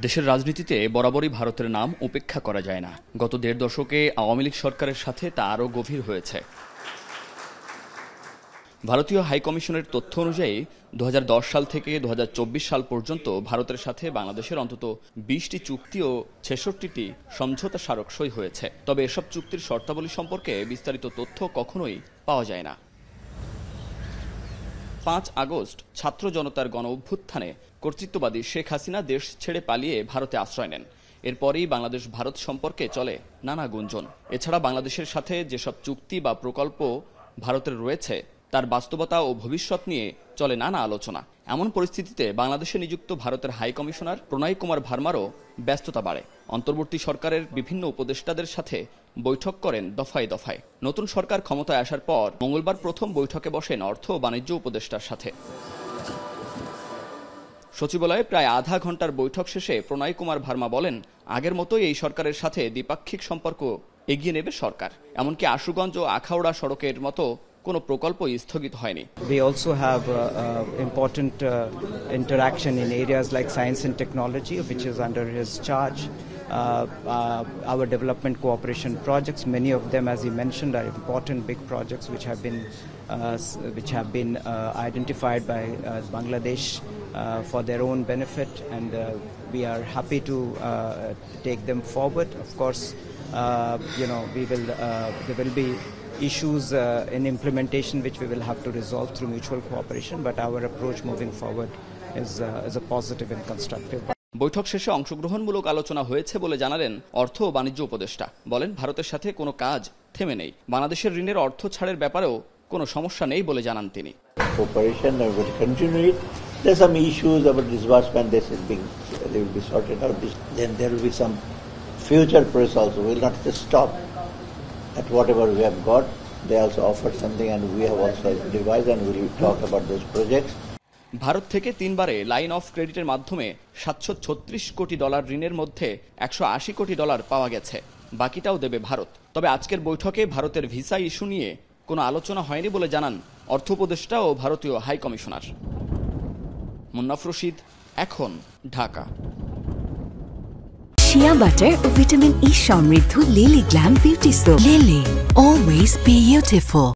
দেশের রাজনীতিতে বরাবরই ভারতের নাম উপেক্ষা করা যায় না। গত দেড় দশকে আওয়ামী লীগ সরকারের সাথে তা আরও গভীর হয়েছে। ভারতীয় হাইকমিশনের তথ্য অনুযায়ী 2010 সাল থেকে 2024 সাল পর্যন্ত ভারতের সাথে বাংলাদেশের অন্তত 20টি চুক্তি ও 66টি সমঝোতা স্মারক সই হয়েছে। তবে এসব চুক্তির শর্তাবলী সম্পর্কে বিস্তারিত তথ্য কখনোই পাওয়া যায় না। 5 আগস্ট ছাত্র জনতার গণ অভ্যুত্থানে কর্তৃত্ববাদী শেখ হাসিনা দেশ ছেড়ে পালিয়ে ভারতে আশ্রয় নেন। এরপরই বাংলাদেশ ভারত সম্পর্কে চলে নানা গুঞ্জন। এছাড়া বাংলাদেশের সাথে যেসব চুক্তি বা প্রকল্প ভারতের রয়েছে তার বাস্তবতা ও ভবিষ্যৎ নিয়ে চলে নানা আলোচনা। এমন পরিস্থিতিতে বাংলাদেশে নিযুক্ত ভারতের হাই কমিশনার প্রণয় কুমার ভার্মারও ব্যস্ততা বাড়ে। অন্তর্বর্তী সরকারের বিভিন্ন উপদেষ্টাদের সাথে বৈঠক করেন দফায় দফায়। নতুন সরকার ক্ষমতায় আসার পর মঙ্গলবার প্রথম বৈঠকে বসেন অর্থ ও বাণিজ্য উপদেষ্টার সাথে। সচিবালয়ে প্রায় আধা ঘন্টার বৈঠক শেষে প্রণয় কুমার ভার্মা বলেন, আগের মতোই এই সরকারের সাথে দ্বিপাক্ষিক সম্পর্ক এগিয়ে নেবে সরকার। এমনকি আশুগঞ্জ ও আখাউড়া সড়কের মতো কোনো প্রকল্পই স্থগিত হয়নি। We also have important interaction in areas like science and technology, which is under his charge. Our development cooperation projects, many of them, as he mentioned, are important big projects which have been identified by Bangladesh for their own benefit, and we are happy to take them forward. Of course, there will be issues in implementation which we will have to resolve through mutual cooperation, but our approach moving forward is a positive and constructive. বৈঠক শেষে অংশগ্রহণমূলক আলোচনা হয়েছে বলে জানালেন অর্থ ও বাণিজ্য উপদেষ্টা। বলেন, ভারতের সাথে কোনো কাজ থেমে নেই। বাংলাদেশের ঋণের অর্থ ছাড়ের ব্যাপারেও কোনো সমস্যা নেই বলে জানান তিনি। Cooperation will continue. There's some issues about disbursement. They will be sorted out. Then there will be some future press also. We will not just stop at whatever we have got. They also offered something, and we have also devised, and we will talk about those projects. Bharat থেকে 3বারে line of ক্রেডিটের মাধ্যমে $736 কোটি ঋণের মধ্যে $180 কোটি পাওয়া গেছে। বাকিটাও দেবে ভারত। তবে আজকের বৈঠকে ভারতের ভিসা ইস্যু নিয়ে কোনো আলোচনা হয়নি বলে জানান অর্থ উপদেষ্টা ও ভারতীয় হাই কমিশনার। মুন্নাফ রশিদ, এখন, ঢাকা। শিয়া বাটার ও ভিটামিন ই সমৃদ্ধ lily glam beauty soap. Lily, always beautiful.